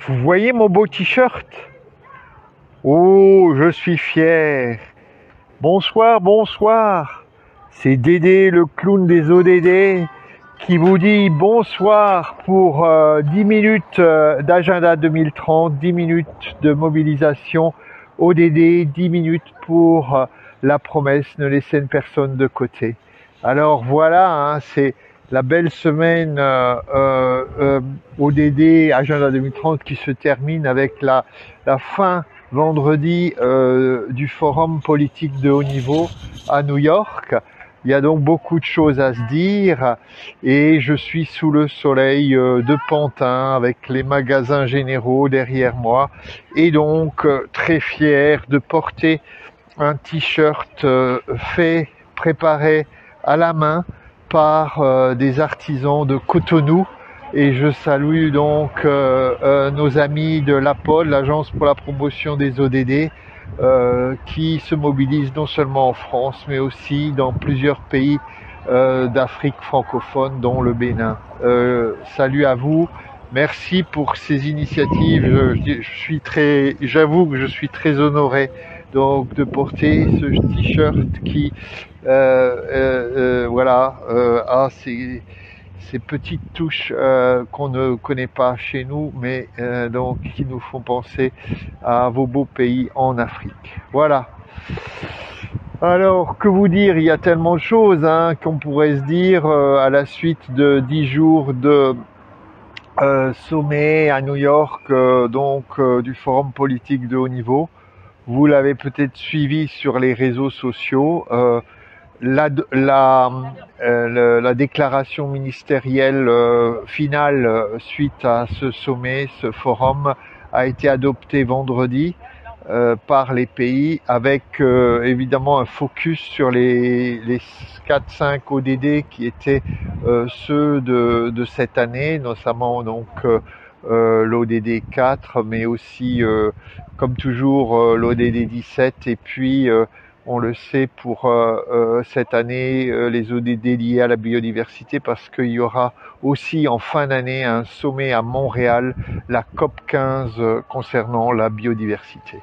Vous voyez mon beau t-shirt? Oh, je suis fier. Bonsoir, bonsoir. C'est Dédé, le clown des ODD, qui vous dit bonsoir pour 10 minutes d'agenda 2030, 10 minutes de mobilisation ODD, 10 minutes pour la promesse, ne laisser une personne de côté. Alors voilà, hein, c'est la belle semaine ODD, agenda 2030, qui se termine avec la fin vendredi du forum politique de haut niveau à New York. Il y a donc beaucoup de choses à se dire et je suis sous le soleil de Pantin avec les magasins généraux derrière moi et donc très fier de porter un t-shirt préparé à la main par des artisans de Cotonou. Et je salue donc nos amis de l'APOD, l'Agence pour la promotion des ODD, qui se mobilisent non seulement en France, mais aussi dans plusieurs pays d'Afrique francophone, dont le Bénin. Salut à vous, merci pour ces initiatives. J'avoue que je suis très honoré donc de porter ce t-shirt qui, voilà, a ces petites touches qu'on ne connaît pas chez nous, mais donc qui nous font penser à vos beaux pays en Afrique. Voilà. Alors, que vous dire, il y a tellement de choses hein, qu'on pourrait se dire à la suite de 10 jours de sommet à New York, du forum politique de haut niveau. Vous l'avez peut-être suivi sur les réseaux sociaux. La déclaration ministérielle finale suite à ce sommet, ce forum, a été adoptée vendredi par les pays avec évidemment un focus sur les 4-5 ODD qui étaient ceux de cette année, notamment donc l'ODD 4, mais aussi comme toujours l'ODD 17 et puis on le sait pour cette année, les ODD liés à la biodiversité, parce qu'il y aura aussi en fin d'année un sommet à Montréal, la COP 15 concernant la biodiversité.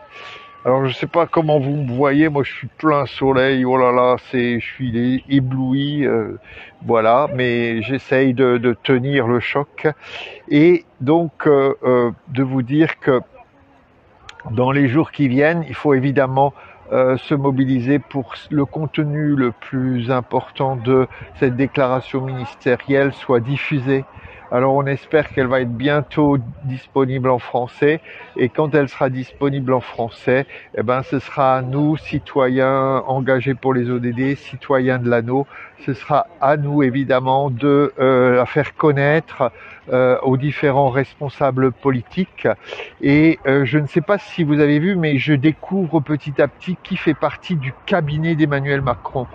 Alors je ne sais pas comment vous me voyez, moi je suis plein soleil, oh là là, je suis ébloui, voilà, mais j'essaye de tenir le choc et donc de vous dire que dans les jours qui viennent, il faut évidemment se mobiliser pour le contenu le plus important de cette déclaration ministérielle soit diffusé. Alors on espère qu'elle va être bientôt disponible en français et quand elle sera disponible en français, eh ben ce sera à nous, citoyens engagés pour les ODD, citoyens de l'anneau, ce sera à nous évidemment de la faire connaître aux différents responsables politiques. Et je ne sais pas si vous avez vu, mais je découvre petit à petit qui fait partie du cabinet d'Emmanuel Macron.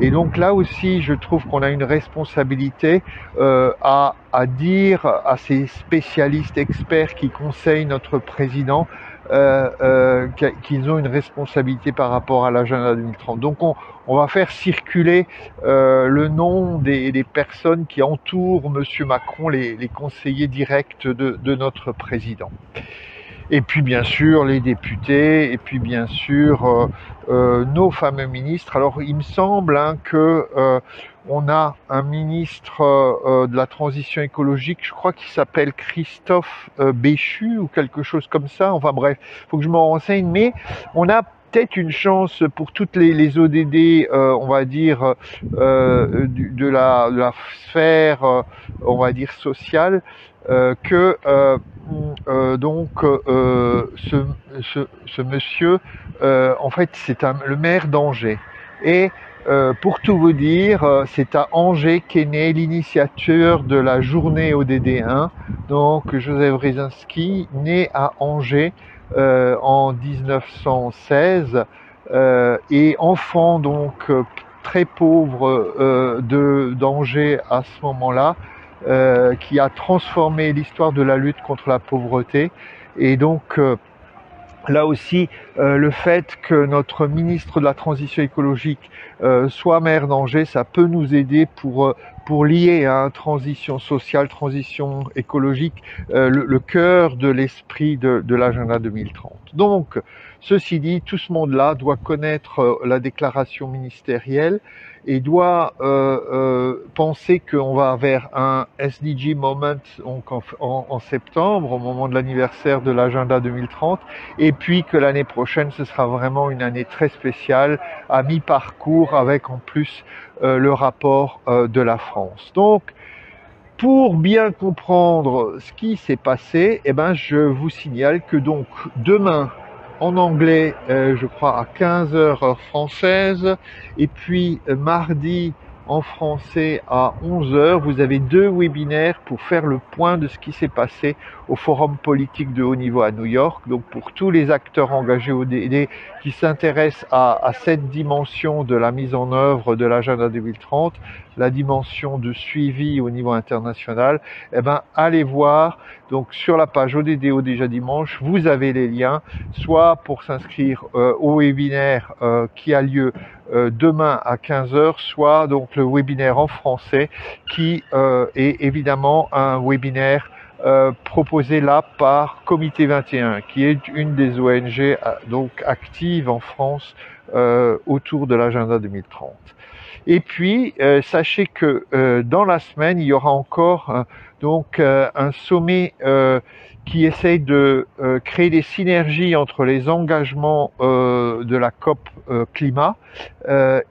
Et donc là aussi, je trouve qu'on a une responsabilité à dire à ces spécialistes experts qui conseillent notre président qu'ils ont une responsabilité par rapport à l'agenda 2030. Donc on va faire circuler le nom des personnes qui entourent Monsieur Macron, les conseillers directs de notre président. Et puis bien sûr les députés, et puis bien sûr nos fameux ministres. Alors il me semble hein, que on a un ministre de la transition écologique, je crois qu'il s'appelle Christophe Béchu ou quelque chose comme ça. Enfin bref, faut que je m'en renseigne. Mais on a peut-être une chance pour toutes les ODD, on va dire de la sphère, on va dire sociale, que ce monsieur, en fait, c'est le maire d'Angers. Et pour tout vous dire, c'est à Angers qu'est né l'initiateur de la journée ODD 1, donc Joseph Brzezinski, né à Angers en 1916 et enfant donc très pauvre d'Angers à ce moment-là, qui a transformé l'histoire de la lutte contre la pauvreté. Et donc là aussi, le fait que notre ministre de la Transition écologique soit maire d'Angers, ça peut nous aider pour lier hein, transition sociale, transition écologique, le cœur de l'esprit de l'agenda 2030. Donc, ceci dit, tout ce monde-là doit connaître la déclaration ministérielle et doit penser qu'on va vers un SDG Moment donc en septembre, au moment de l'anniversaire de l'agenda 2030, et puis que l'année prochaine, ce sera vraiment une année très spéciale, à mi-parcours, avec en plus le rapport de la France. Donc, pour bien comprendre ce qui s'est passé, eh ben, je vous signale que donc demain, en anglais, je crois à 15h heure française, et puis mardi en français à 11h, vous avez 2 webinaires pour faire le point de ce qui s'est passé au Forum politique de haut niveau à New York. Donc pour tous les acteurs engagés au DD qui s'intéressent à cette dimension de la mise en œuvre de l'agenda 2030, la dimension de suivi au niveau international, eh ben allez voir donc sur la page ODDO déjà dimanche, vous avez les liens, soit pour s'inscrire au webinaire qui a lieu demain à 15h, soit donc le webinaire en français qui est évidemment un webinaire proposé là par Comité 21, qui est une des ONG donc actives en France autour de l'agenda 2030. Et puis, sachez que dans la semaine, il y aura encore donc un sommet qui essaye de créer des synergies entre les engagements de la COP climat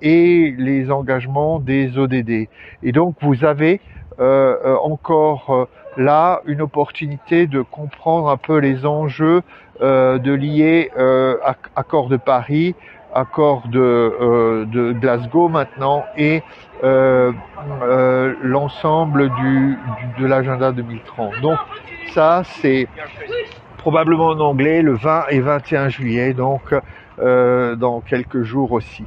et les engagements des ODD. Et donc, vous avez encore là une opportunité de comprendre un peu les enjeux de lier accord de Paris, accord de Glasgow maintenant et l'ensemble de l'agenda 2030. Donc ça c'est probablement en anglais le 20 et 21 juillet, donc dans quelques jours aussi.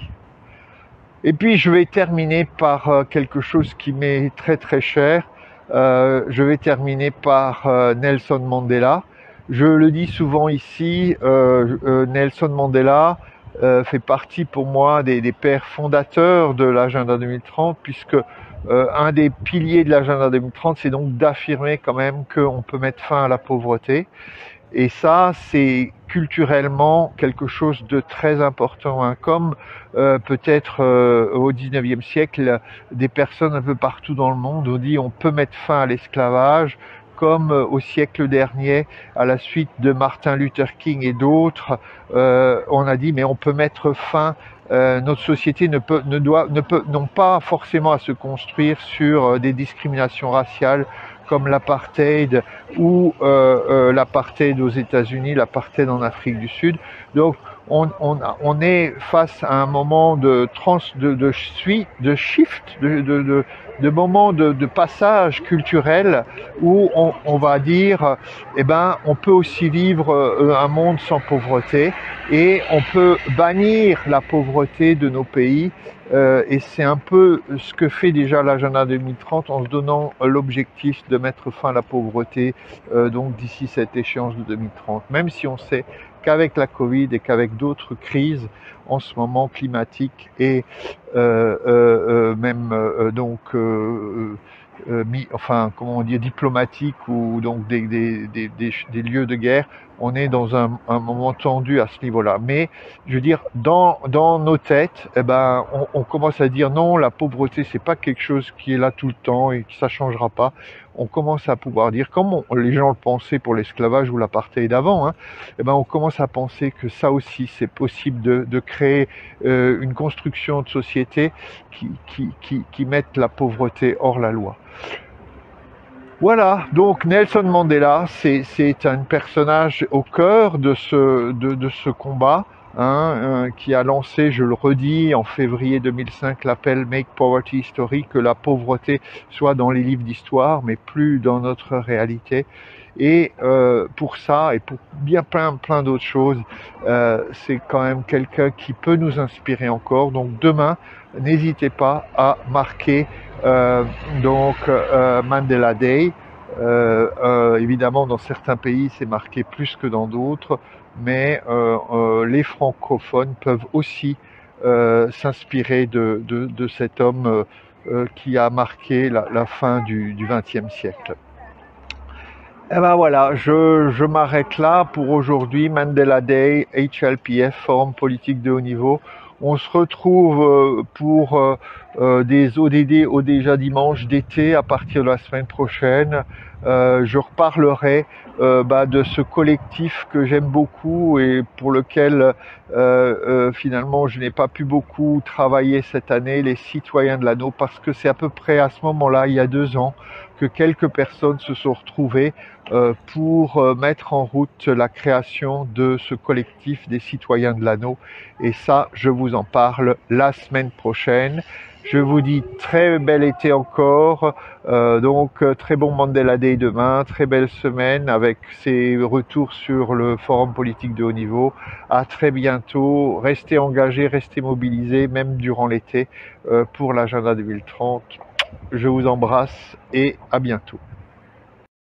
Et puis je vais terminer par quelque chose qui m'est très très cher. Je vais terminer par Nelson Mandela. Je le dis souvent ici, Nelson Mandela fait partie pour moi des pères fondateurs de l'agenda 2030, puisque un des piliers de l'agenda 2030, c'est donc d'affirmer quand même qu'on peut mettre fin à la pauvreté. Et ça, c'est culturellement quelque chose de très important, hein. Comme peut-être au 19e siècle, des personnes un peu partout dans le monde ont dit on peut mettre fin à l'esclavage, comme au siècle dernier, à la suite de Martin Luther King et d'autres, on a dit mais on peut mettre fin, notre société n'ont pas forcément à se construire sur des discriminations raciales comme l'apartheid ou l'apartheid aux États-Unis, l'apartheid en Afrique du Sud. Donc on est face à un moment de moment de passage culturel où on va dire, eh ben, on peut aussi vivre un monde sans pauvreté et on peut bannir la pauvreté de nos pays. Et c'est un peu ce que fait déjà l'agenda 2030 en se donnant l'objectif de mettre fin à la pauvreté donc d'ici cette échéance de 2030. Même si on sait qu'avec la Covid et qu'avec d'autres crises en ce moment climatiques et même enfin comment on dit, diplomatiques ou donc des lieux de guerre, on est dans un moment tendu à ce niveau-là. Mais je veux dire, dans nos têtes, eh ben, on commence à dire non, la pauvreté c'est pas quelque chose qui est là tout le temps et que ça changera pas. On commence à pouvoir dire, comme les gens le pensaient pour l'esclavage ou l'apartheid d'avant, hein, eh ben, on commence à penser que ça aussi c'est possible de créer une construction de société qui mette la pauvreté hors la loi. Voilà, donc Nelson Mandela, c'est un personnage au cœur de ce combat, hein, qui a lancé, je le redis, en février 2005, l'appel Make Poverty History, que la pauvreté soit dans les livres d'histoire, mais plus dans notre réalité. Et pour ça, et pour bien plein d'autres choses, c'est quand même quelqu'un qui peut nous inspirer encore. Donc demain, n'hésitez pas à marquer Mandela Day. Évidemment, dans certains pays, c'est marqué plus que dans d'autres. mais les francophones peuvent aussi s'inspirer de cet homme qui a marqué la fin du XXe siècle. Eh ben voilà, je m'arrête là pour aujourd'hui. Mandela Day, HLPF, Forum politique de haut niveau. On se retrouve pour des ODD au déjà dimanche d'été à partir de la semaine prochaine. Je reparlerai de ce collectif que j'aime beaucoup et pour lequel finalement je n'ai pas pu beaucoup travailler cette année, les Citoyens de l'Anneau, parce que c'est à peu près à ce moment-là, il y a 2 ans, que quelques personnes se sont retrouvées pour mettre en route la création de ce collectif des Citoyens de l'Anneau. Et ça, je vous en parle la semaine prochaine. Je vous dis très bel été encore, donc très bon Mandela Day demain, très belle semaine avec ces retours sur le forum politique de haut niveau. À très bientôt, restez engagés, restez mobilisés, même durant l'été, pour l'agenda 2030. Je vous embrasse et à bientôt.